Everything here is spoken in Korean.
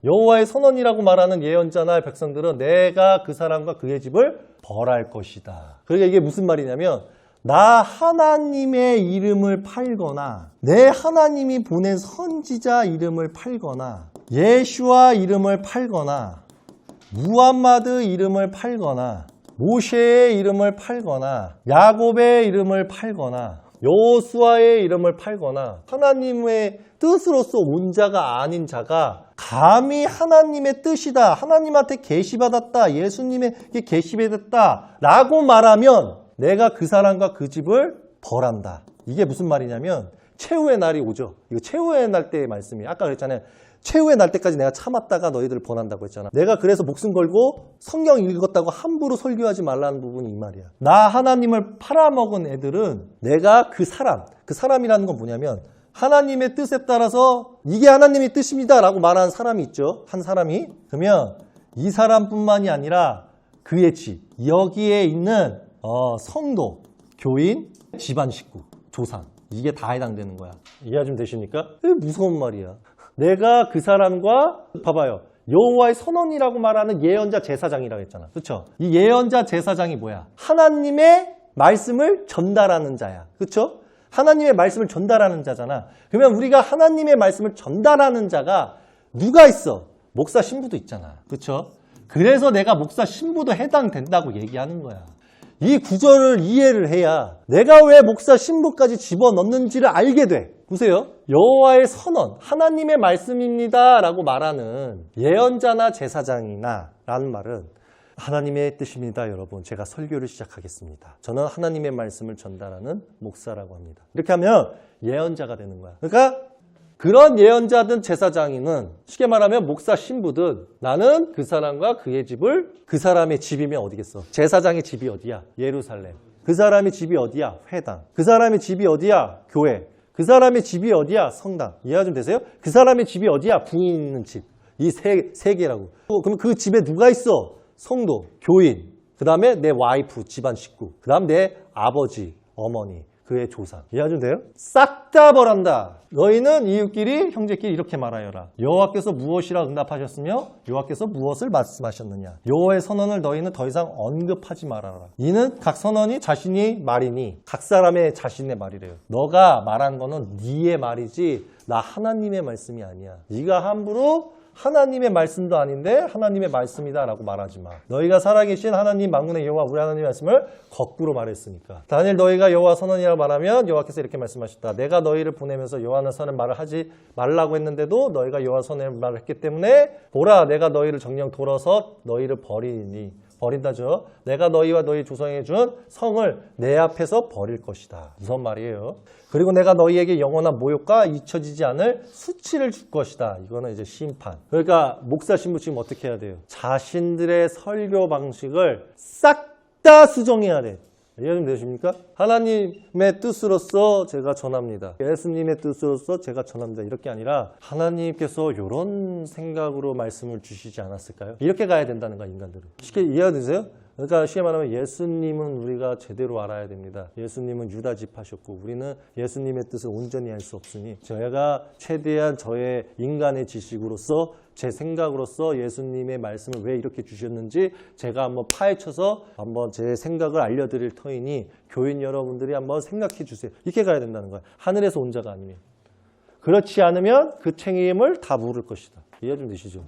여호와의 선언이라고 말하는 예언자나 백성들은 내가 그 사람과 그의 집을 벌할 것이다. 그러니까 이게 무슨 말이냐면 나 하나님의 이름을 팔거나 내 하나님이 보낸 선지자 이름을 팔거나 예수와 이름을 팔거나 무함마드 이름을 팔거나 모세의 이름을 팔거나 야곱의 이름을 팔거나 여호수아의 이름을 팔거나 하나님의 뜻으로서 온 자가 아닌 자가 감히 하나님의 뜻이다, 하나님한테 계시받았다, 예수님에게 계시받았다 라고 말하면 내가 그 사람과 그 집을 벌한다. 이게 무슨 말이냐면 최후의 날이 오죠. 이거 최후의 날 때의 말씀이에요. 아까 그랬잖아요. 최후의 날 때까지 내가 참았다가 너희들을 벌한다고 했잖아. 내가 그래서 목숨 걸고 성경 읽었다고 함부로 설교하지 말라는 부분이 이 말이야. 나 하나님을 팔아먹은 애들은 내가 그 사람이라는 건 뭐냐면 하나님의 뜻에 따라서 이게 하나님의 뜻입니다 라고 말하는 사람이 있죠. 한 사람이. 그러면 이 사람뿐만이 아니라 그의 집, 여기에 있는 성도, 교인, 집안 식구, 조상. 이게 다 해당되는 거야. 이해가 좀 되십니까? 무서운 말이야. 내가 그 사람과 봐봐요. 여호와의 선언이라고 말하는 예언자 제사장이라고 했잖아. 그렇죠? 이 예언자 제사장이 뭐야? 하나님의 말씀을 전달하는 자야. 그렇죠? 하나님의 말씀을 전달하는 자잖아. 그러면 우리가 하나님의 말씀을 전달하는 자가 누가 있어? 목사 신부도 있잖아. 그렇죠? 그래서 내가 목사 신부도 해당된다고 얘기하는 거야. 이 구절을 이해를 해야 내가 왜 목사 신부까지 집어넣는지를 알게 돼. 보세요. 여호와의 선언, 하나님의 말씀입니다 라고 말하는 예언자나 제사장이나 라는 말은 하나님의 뜻입니다. 여러분, 제가 설교를 시작하겠습니다. 저는 하나님의 말씀을 전달하는 목사라고 합니다. 이렇게 하면 예언자가 되는 거야. 그러니까 그런 예언자든 제사장이든 쉽게 말하면 목사 신부든 나는 그 사람과 그의 집을 그 사람의 집이면 어디겠어? 제사장의 집이 어디야? 예루살렘. 그 사람의 집이 어디야? 회당. 그 사람의 집이 어디야? 교회. 그 사람의 집이 어디야? 성당. 이해가 좀 되세요? 그 사람의 집이 어디야? 부인 있는 집. 이 세 개라고. 그럼 그 집에 누가 있어? 성도, 교인. 그 다음에 내 와이프, 집안 식구. 그 다음 내 아버지, 어머니. 그의 조상. 이해가 좀 돼요? 싹 다 벌한다. 너희는 이웃끼리 형제끼리 이렇게 말하여라. 여호와께서 무엇이라 응답하셨으며 여호와께서 무엇을 말씀하셨느냐. 여호와의 선언을 너희는 더 이상 언급하지 말아라. 이는 각 선언이 자신이 말이니 각 사람의 자신의 말이래요. 너가 말한 거는 네의 말이지 나 하나님의 말씀이 아니야. 네가 함부로 하나님의 말씀도 아닌데 하나님의 말씀이다 라고 말하지 마. 너희가 살아계신 하나님 만군의 여호와 우리 하나님의 말씀을 거꾸로 말했으니까. 다니엘 너희가 여호와 선언이라고 말하면 여호와께서 이렇게 말씀하셨다. 내가 너희를 보내면서 여호와는 선언 말을 하지 말라고 했는데도 너희가 여호와 선언 말을 했기 때문에 보라 내가 너희를 정령 돌아서 너희를 버리니 버린다죠. 내가 너희와 너희 조상에게 준 성을 내 앞에서 버릴 것이다. 무슨 말이에요? 그리고 내가 너희에게 영원한 모욕과 잊혀지지 않을 수치를 줄 것이다. 이거는 이제 심판. 그러니까 목사 신부 지금 어떻게 해야 돼요? 자신들의 설교 방식을 싹 다 수정해야 돼. 이해 좀 되십니까? 하나님의 뜻으로서 제가 전합니다. 예수님의 뜻으로서 제가 전합니다. 이렇게 아니라 하나님께서 이런 생각으로 말씀을 주시지 않았을까요? 이렇게 가야 된다는 거야, 인간들은. 쉽게 이해가 되세요? 그러니까 쉽게 말하면 예수님은 우리가 제대로 알아야 됩니다. 예수님은 유다 지파셨고 우리는 예수님의 뜻을 온전히 알 수 없으니 제가 최대한 저의 인간의 지식으로서 제 생각으로서 예수님의 말씀을 왜 이렇게 주셨는지 제가 한번 파헤쳐서 한번 제 생각을 알려드릴 터이니 교인 여러분들이 한번 생각해 주세요. 이렇게 가야 된다는 거야. 하늘에서 온 자가 아니면. 그렇지 않으면 그 책임을 다 물을 것이다. 이해 좀 되시죠?